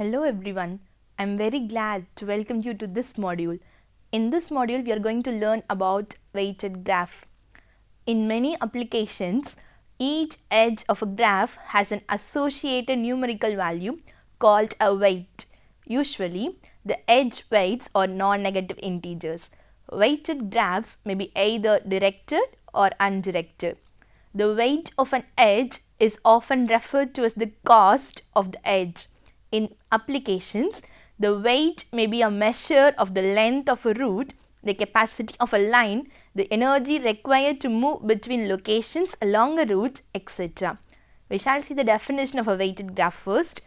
Hello everyone, I am very glad to welcome you to this module. In this module, we are going to learn about weighted graph. In many applications, each edge of a graph has an associated numerical value called a weight. Usually, the edge weights are non-negative integers. Weighted graphs may be either directed or undirected. The weight of an edge is often referred to as the cost of the edge. In applications, the weight may be a measure of the length of a route, the capacity of a line, the energy required to move between locations along a route, etc. We shall see the definition of a weighted graph first.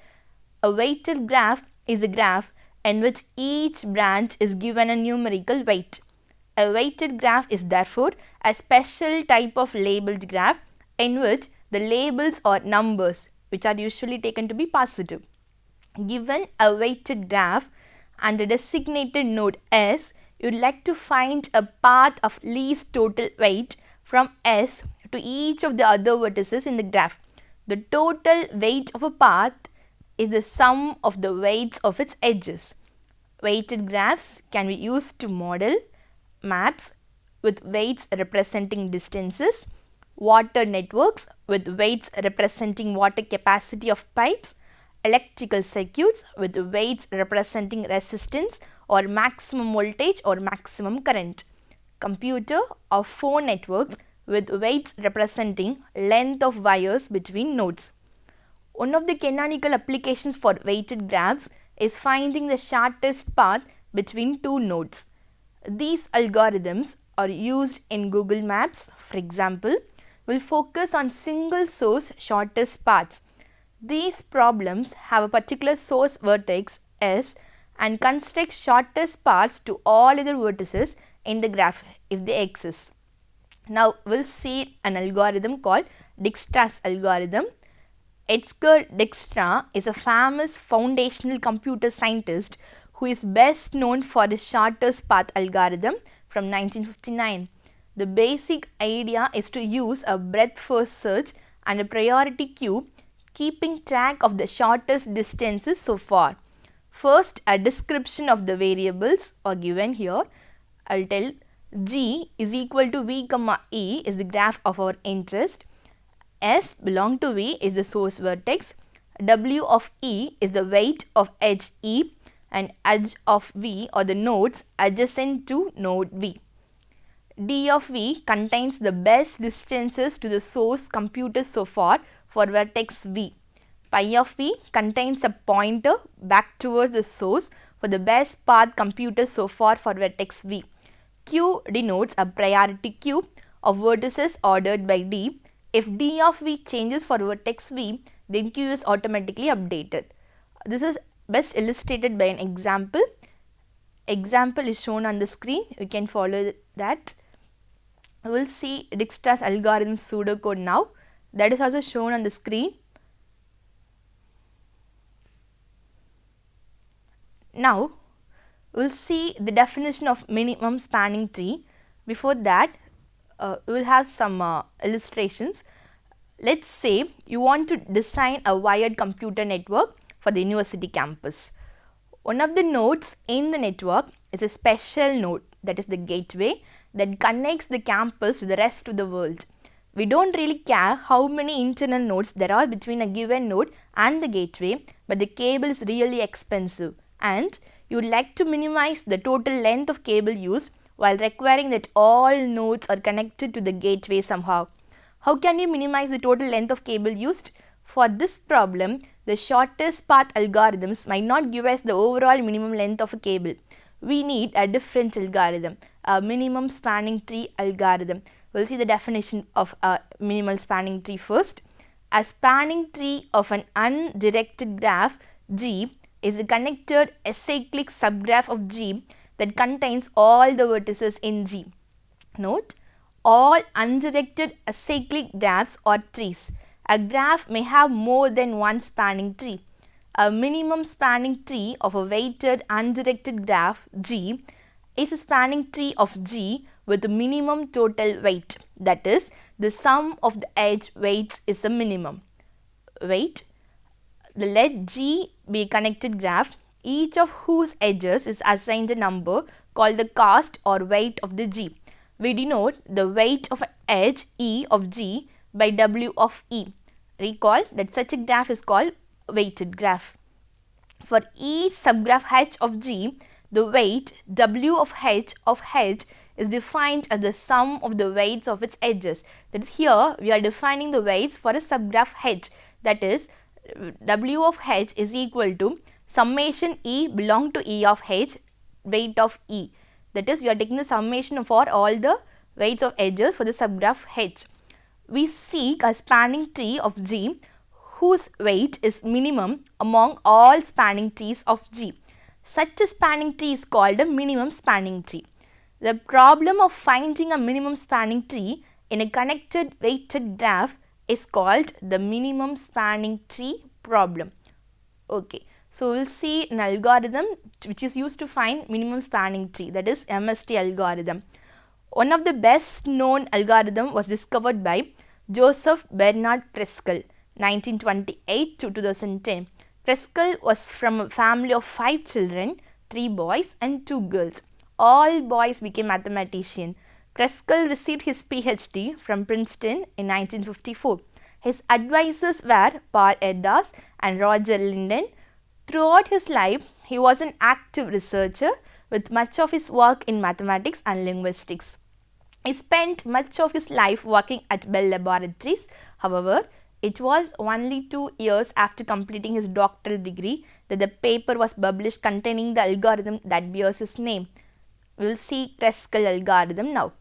A weighted graph is a graph in which each branch is given a numerical weight. A weighted graph is therefore a special type of labeled graph in which the labels are numbers which are usually taken to be positive. Given a weighted graph and a designated node S, you would like to find a path of least total weight from S to each of the other vertices in the graph. The total weight of a path is the sum of the weights of its edges. Weighted graphs can be used to model maps with weights representing distances, water networks with weights representing water capacity of pipes, electrical circuits with weights representing resistance or maximum voltage or maximum current, computer or phone networks with weights representing length of wires between nodes. One of the canonical applications for weighted graphs is finding the shortest path between two nodes. These algorithms are used in Google Maps, for example, will focus on single source shortest paths. These problems have a particular source vertex S and construct shortest paths to all other vertices in the graph if they exist. Now we will see an algorithm called Dijkstra's algorithm. Edgar Dijkstra is a famous foundational computer scientist who is best known for his shortest path algorithm from 1959. The basic idea is to use a breadth first search and a priority queue, keeping track of the shortest distances so far. First, a description of the variables are given here. I will tell G is equal to V comma E is the graph of our interest. S belong to V is the source vertex. W of E is the weight of edge E and edge of V or the nodes adjacent to node V. D of V contains the best distances to the source computed so far for vertex V. Pi of V contains a pointer back towards the source for the best path computed so far for vertex V. Q denotes a priority queue of vertices ordered by D. If D of V changes for vertex V, then Q is automatically updated. This is best illustrated by an example. Example is shown on the screen. You can follow that. We will see Dijkstra's algorithm pseudocode now. That is also shown on the screen. Now, we will see the definition of minimum spanning tree. Before that, we will have some illustrations. Let's say you want to design a wired computer network for the university campus. One of the nodes in the network is a special node, that is the gateway, that connects the campus to the rest of the world. We don't really care how many internal nodes there are between a given node and the gateway, but the cable is really expensive and you would like to minimize the total length of cable used while requiring that all nodes are connected to the gateway somehow. How can you minimize the total length of cable used? For this problem, the shortest path algorithms might not give us the overall minimum length of a cable. We need a different algorithm, a minimum spanning tree algorithm. We will see the definition of a minimal spanning tree first. A spanning tree of an undirected graph G is a connected acyclic subgraph of G that contains all the vertices in G. Note, all undirected acyclic graphs are trees. A graph may have more than one spanning tree. A minimum spanning tree of a weighted undirected graph G is a spanning tree of G with a minimum total weight, that is, the sum of the edge weights is a minimum weight. let G be a connected graph, each of whose edges is assigned a number called the cast or weight of the G. We denote the weight of an edge E of G by W of E. Recall that such a graph is called weighted graph. For each subgraph H of G, the weight W of H is defined as the sum of the weights of its edges. That is, here we are defining the weights for a subgraph H. That is, W of H is equal to summation E belong to E of H, weight of E. That is, we are taking the summation for all the weights of edges for the subgraph H. We seek a spanning tree of G whose weight is minimum among all spanning trees of G. Such a spanning tree is called a minimum spanning tree. The problem of finding a minimum spanning tree in a connected weighted graph is called the minimum spanning tree problem. Okay, so we will see an algorithm which is used to find minimum spanning tree, that is MST algorithm. One of the best known algorithm was discovered by Joseph Bernard Kreskel, 1928 to 2010. Kreskel was from a family of 5 children, 3 boys and 2 girls. All boys became mathematicians. Kreskel received his PhD from Princeton in 1954. His advisors were Paul Erdas and Roger Linden. Throughout his life, he was an active researcher with much of his work in mathematics and linguistics. He spent much of his life working at Bell Laboratories. However, it was only 2 years after completing his doctoral degree that the paper was published containing the algorithm that bears his name. We will see Kreskel algorithm now.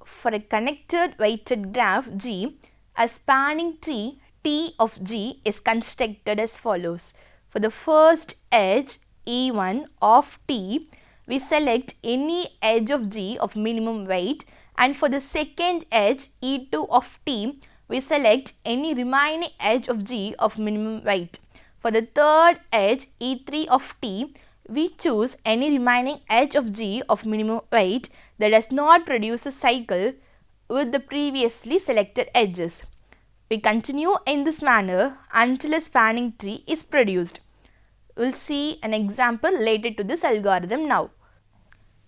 For a connected weighted graph G, a spanning tree T of G is constructed as follows. For the first edge E1 of T, we select any edge of G of minimum weight, and for the second edge E2 of T, we select any remaining edge of G of minimum weight. For the third edge E3 of T, we choose any remaining edge of G of minimum weight that does not produce a cycle with the previously selected edges. We continue in this manner until a spanning tree is produced. We will see an example related to this algorithm now.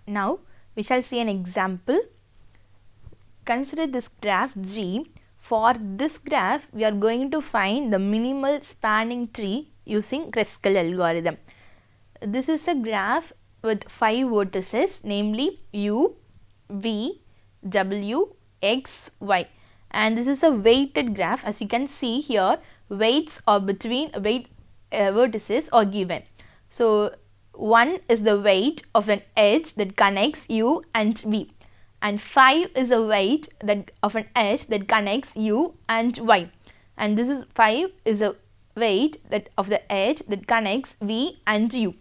Now, we shall see an example. Consider this graph G. For this graph, we are going to find the minimal spanning tree using Kreskel algorithm. This is a graph with 5 vertices, namely U, V, W, X, Y. And this is a weighted graph. As you can see here, weights are between vertices are given. So, 1 is the weight of an edge that connects U and V. And 5 is a weight of an edge that connects U and Y. And this is 5 is a weight of the edge that connects V and U.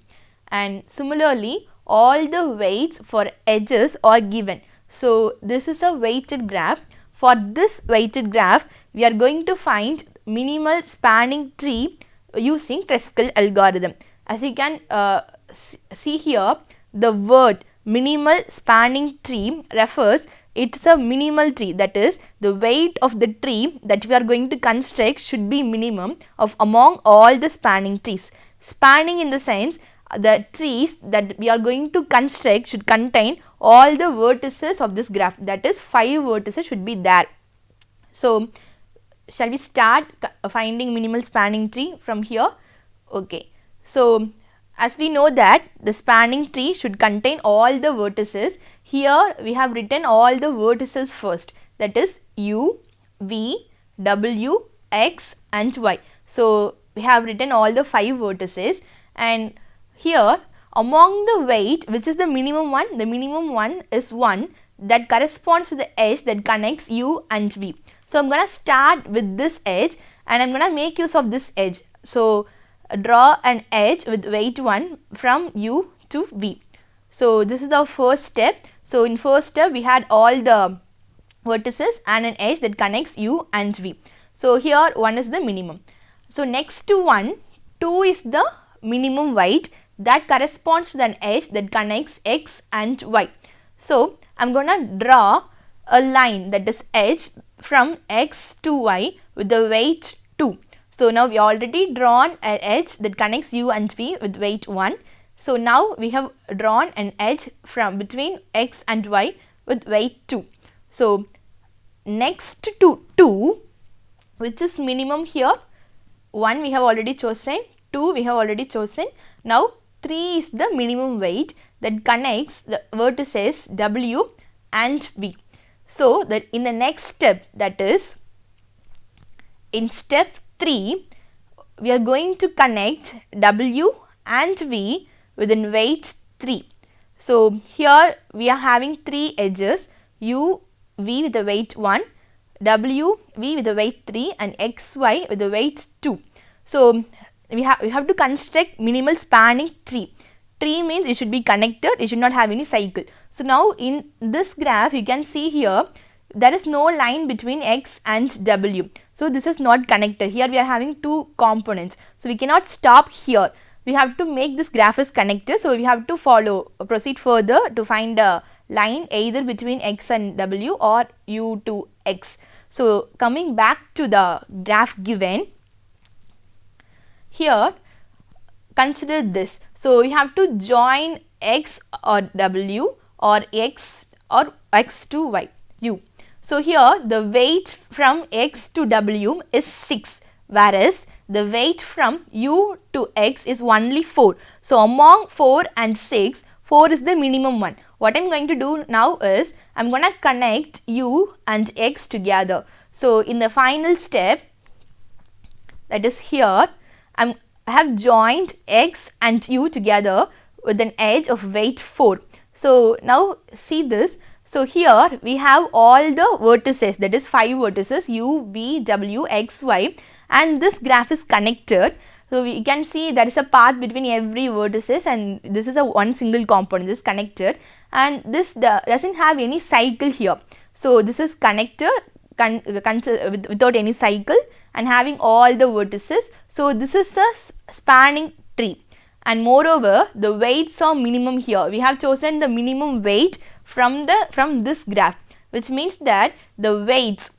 And similarly, all the weights for edges are given. So, this is a weighted graph. For this weighted graph, we are going to find minimal spanning tree using Kreskel algorithm. As you can see here, the word minimal spanning tree refers it's a minimal tree, that is the weight of the tree that we are going to construct should be minimum of among all the spanning trees. Spanning in the sense the trees that we are going to construct should contain all the vertices of this graph, that is 5 vertices should be there. So, shall we start finding minimal spanning tree from here? Okay. So, as we know that the spanning tree should contain all the vertices, here we have written all the vertices first, that is U, V, W, X and Y. So, we have written all the 5 vertices, and here among the weight, which is the minimum one is 1 that corresponds to the edge that connects U and V. So, I am going to start with this edge and I am going to make use of this edge. So, draw an edge with weight 1 from U to V. So, this is our first step. So, in first step we had all the vertices and an edge that connects U and V. So, here 1 is the minimum. So, next to 1, 2 is the minimum weight that corresponds to an edge that connects X and Y. So, I am going to draw a line, that is edge from X to Y with the weight 2. So now we already drawn an edge that connects u and v with weight 1. So now we have drawn an edge from between x and y with weight 2. So next to 2, which is minimum here, 1 we have already chosen, 2 we have already chosen. Now 3 is the minimum weight that connects the vertices w and v. So that in the next step, that is in step 3, we are going to connect w and v within weight 3. So here we are having 3 edges, u, v with the weight 1, w, v with the weight 3 and x, y with the weight 2. So we have to construct minimal spanning tree. Tree means it should be connected, it should not have any cycle. So now in this graph you can see here there is no line between x and w. So this is not connected. Here we are having 2 components. So we cannot stop here. We have to make this graph is connected. So we have to proceed further to find a line either between x and w or u to x. So coming back to the graph given, here consider this. So we have to join x or w or x to y, u. So here the weight from x to w is 6, whereas the weight from u to x is only 4. So among 4 and 6, 4 is the minimum one. What I am going to do now is I am going to connect u and x together. So in the final step, that is here, I have joined x and u together with an edge of weight 4. So now see this. So here we have all the vertices, that is 5 vertices u, v, w, x, y, and this graph is connected. So we can see there is a path between every vertices and this is a one single component, this is connected, and this doesn't have any cycle here. So this is connected without any cycle and having all the vertices. So this is a spanning tree, and moreover the weights are minimum here. We have chosen the minimum weight from this graph, which means that the weights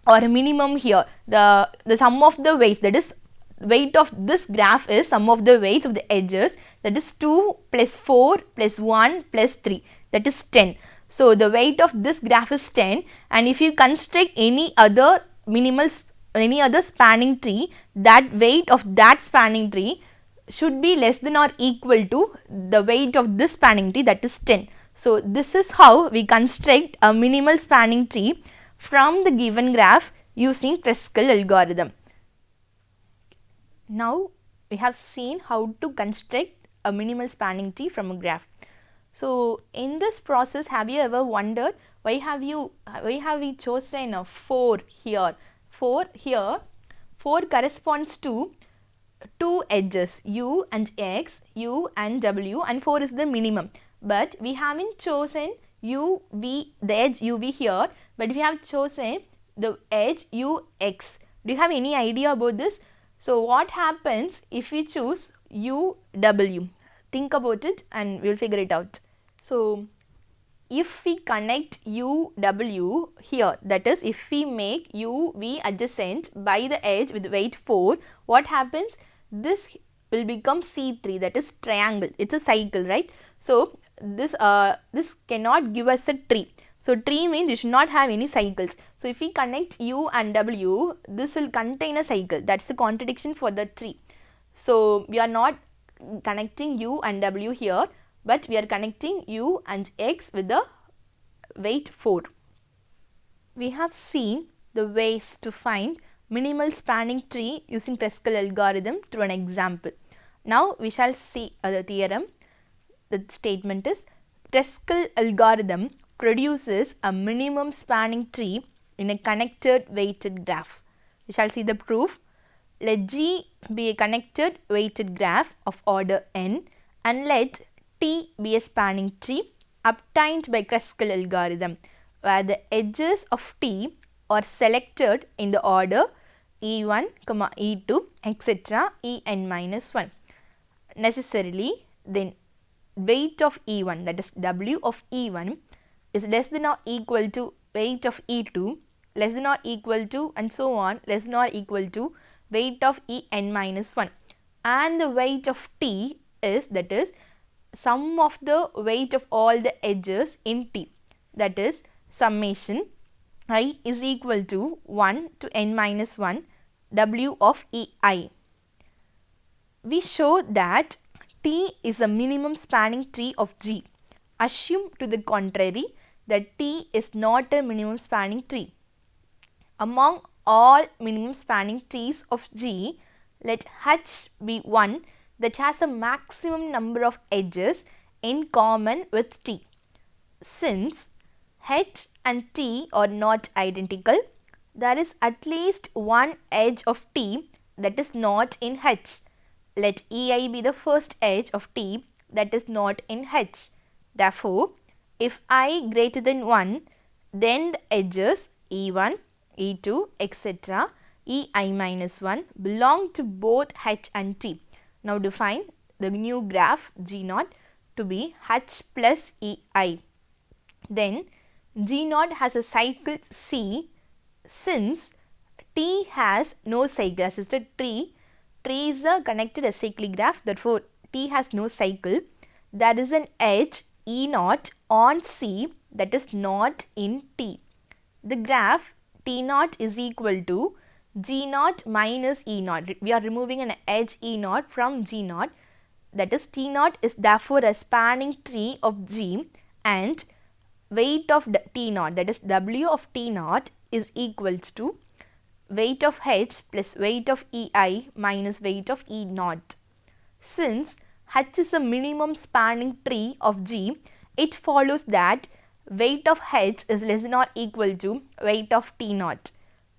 or minimum here, the sum of the weights, that is weight of this graph is sum of the weights of the edges, that is 2 plus 4 plus 1 plus 3, that is 10. So the weight of this graph is 10, and if you construct any other spanning tree, that weight of that spanning tree should be less than or equal to the weight of this spanning tree, that is 10. So this is how we construct a minimal spanning tree from the given graph using Kruskal algorithm. Now we have seen how to construct a minimal spanning tree from a graph. So in this process, have you ever wondered why have we chosen a 4 here? 4 here, 4 corresponds to 2 edges, u and x, u and w, and 4 is the minimum. But we haven't chosen u, v, the edge u, v here, but we have chosen the edge u, x. Do you have any idea about this? So what happens if we choose u, w? Think about it and we will figure it out. So if we connect u, w here, that is if we make u, v adjacent by the edge with weight 4, what happens? This will become C3, that is triangle. It's a cycle, right? So this cannot give us a tree. So tree means you should not have any cycles. So if we connect u and w, this will contain a cycle. That's the contradiction for the tree. So we are not connecting u and w here, but we are connecting u and x with the weight 4. We have seen the ways to find minimal spanning tree using Kruskal algorithm through an example. Now we shall see the theorem. The statement is Kruskal algorithm produces a minimum spanning tree in a connected weighted graph. We shall see the proof. Let G be a connected weighted graph of order n and let T be a spanning tree obtained by Kruskal algorithm, where the edges of T are selected in the order E1, E2, etc. En minus 1. Necessarily, then weight of E1, that is W of E1, is less than or equal to weight of E2, less than or equal to, and so on, less than or equal to weight of En minus 1, and the weight of T is, that is, sum of the weight of all the edges in T, that is summation I is equal to 1 to N minus 1 W of Ei. We show that T is a minimum spanning tree of G. Assume to the contrary that T is not a minimum spanning tree. Among all minimum spanning trees of G, let H be one that has a maximum number of edges in common with T. Since H and T are not identical, there is at least one edge of T that is not in H. Let Ei be the first edge of T that is not in H. Therefore, if I greater than 1, then the edges E1, E2, etc. Ei minus 1 belong to both H and T. Now define the new graph G0 to be H plus Ei. Then G0 has a cycle C. Since T has no cycle, as is the tree is a connected acyclic graph, therefore T has no cycle. There is an edge E0 on C that is not in T. The graph T0 is equal to G0 minus E0. We are removing an edge E0 from G0, that is T0 is therefore a spanning tree of G, and weight of T0, that is W of T0, is equals to weight of H plus weight of Ei minus weight of E0. Since H is a minimum spanning tree of G, it follows that weight of H is less than or equal to weight of T0.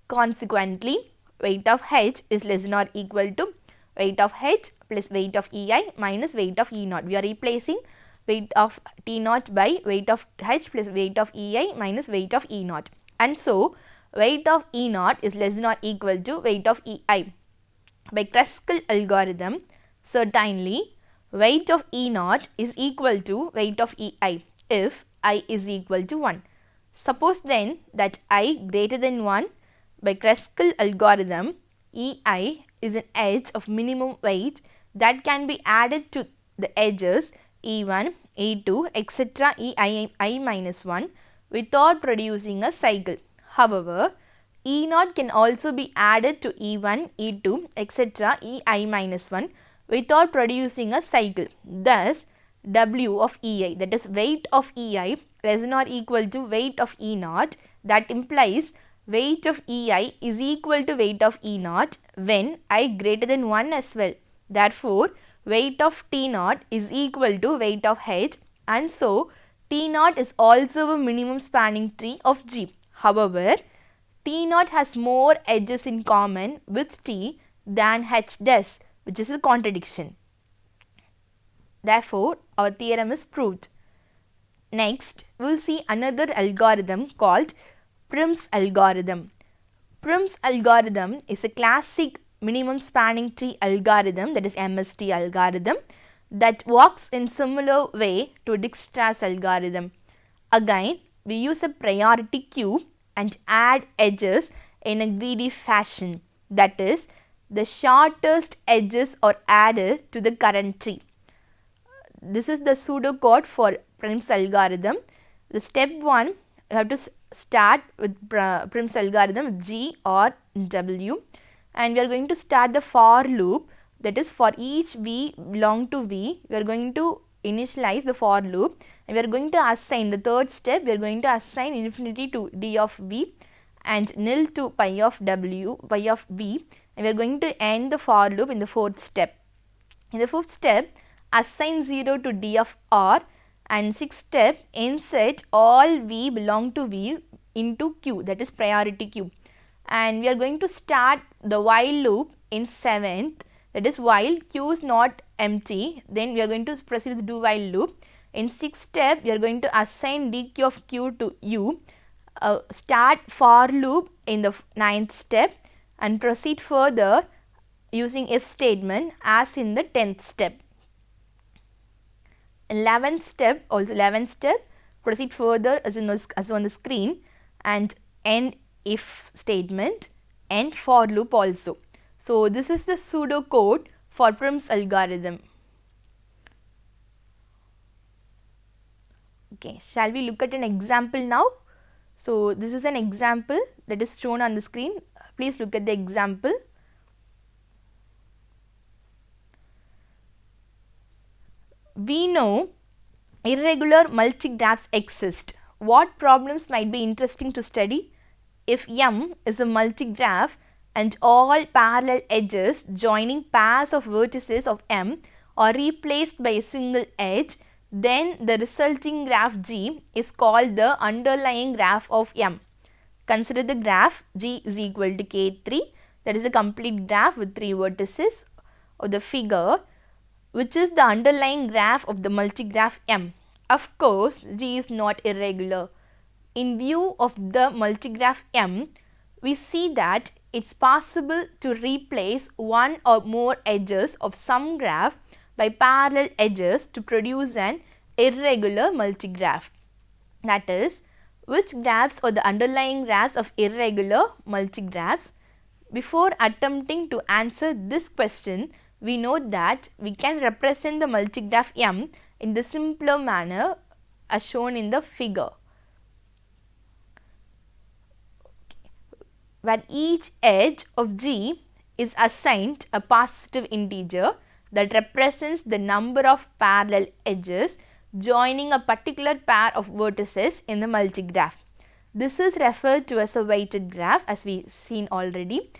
Consequently, weight of H is less than or equal to weight of H plus weight of Ei minus weight of E0. We are replacing weight of T0 by weight of H plus weight of Ei minus weight of E0. And so, weight of E0 is less than or equal to weight of Ei. By Kruskal algorithm, certainly weight of E0 is equal to weight of Ei if I is equal to 1. Suppose then that I greater than 1, by Kruskal algorithm, Ei is an edge of minimum weight that can be added to the edges E1, E2, etc. Ei minus 1 without producing a cycle. However, E0 can also be added to E1, E2, etc. Ei minus 1 without producing a cycle. Thus, W of Ei, that is weight of Ei, less than or equal to weight of E0. That implies weight of Ei is equal to weight of E0 when I greater than 1 as well. Therefore, weight of T0 is equal to weight of H, and so T0 is also a minimum spanning tree of G. However, T0 has more edges in common with T than H does, which is a contradiction. Therefore, our theorem is proved. Next, we will see another algorithm called Prim's algorithm. Prim's algorithm is a classic minimum spanning tree algorithm, that is MST algorithm, that works in similar way to Dijkstra's algorithm. Again, we use a priority queue and add edges in a greedy fashion, that is, the shortest edges are added to the current tree. This is the pseudocode for Prim's algorithm. The step 1, you have to start with Prim's algorithm G or W, and we are going to start the for loop, that is for each V belong to V, we are going to initialize the for loop, and we are going to assign the third step, we are going to assign infinity to D of V and nil to pi of W, pi of V, and we are going to end the for loop in the fourth step. In the fifth step, assign 0 to D of R, and sixth step, insert all V belong to V into Q, that is priority queue. And we are going to start the while loop in 7th, that is while Q is not empty, then we are going to proceed with do while loop. In 6th step, we are going to assign dq of Q to U, start for loop in the 9th step, and proceed further using if statement as in the 10th step. 11th step, also 11th step, proceed further as on the screen, and end if statement and for loop also. So this is the pseudocode for Prim's algorithm. Okay, shall we look at an example now? So this is an example that is shown on the screen. Please look at the example. We know irregular multigraphs exist. What problems might be interesting to study? If M is a multigraph and all parallel edges joining pairs of vertices of M are replaced by a single edge, then the resulting graph G is called the underlying graph of M. Consider the graph G is equal to K3, that is the complete graph with 3 vertices of the figure, which is the underlying graph of the multigraph M. Of course, G is not irregular. In view of the multigraph M, we see that it's possible to replace one or more edges of some graph by parallel edges to produce an irregular multigraph. That is, which graphs are the underlying graphs of irregular multigraphs? Before attempting to answer this question, we know that we can represent the multigraph M in the simpler manner as shown in the figure, where each edge of G is assigned a positive integer that represents the number of parallel edges joining a particular pair of vertices in the multigraph. This is referred to as a weighted graph, as we seen already.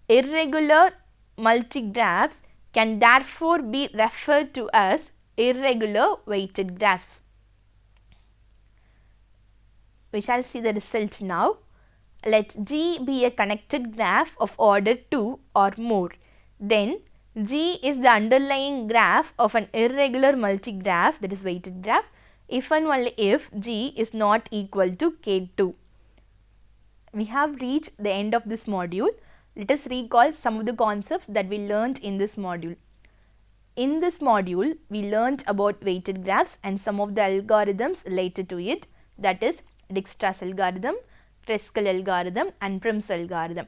Irregular multigraphs can therefore be referred to as irregular weighted graphs. We shall see the result now. Let G be a connected graph of order 2 or more. Then G is the underlying graph of an irregular multigraph, that is weighted graph, if and only if G is not equal to K2. We have reached the end of this module. Let us recall some of the concepts that we learned in this module. In this module, we learned about weighted graphs and some of the algorithms related to it, that is Dijkstra's algorithm, Kruskal algorithm and Prim's algorithm.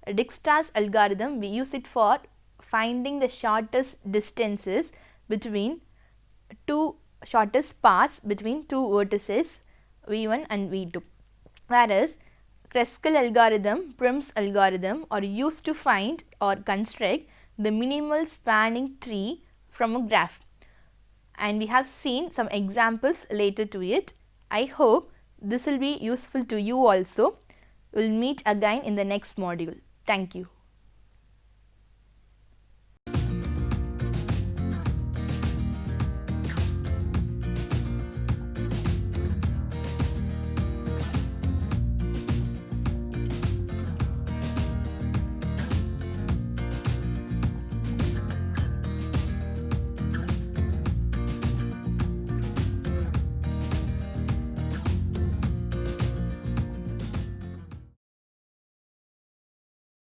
Dijkstra's algorithm, we use it for finding the shortest distances between shortest paths between two vertices V1 and V2. Whereas Kruskal algorithm, Prim's algorithm are used to find or construct the minimal spanning tree from a graph. And we have seen some examples related to it. I hope this will be useful to you also. We will meet again in the next module. Thank you.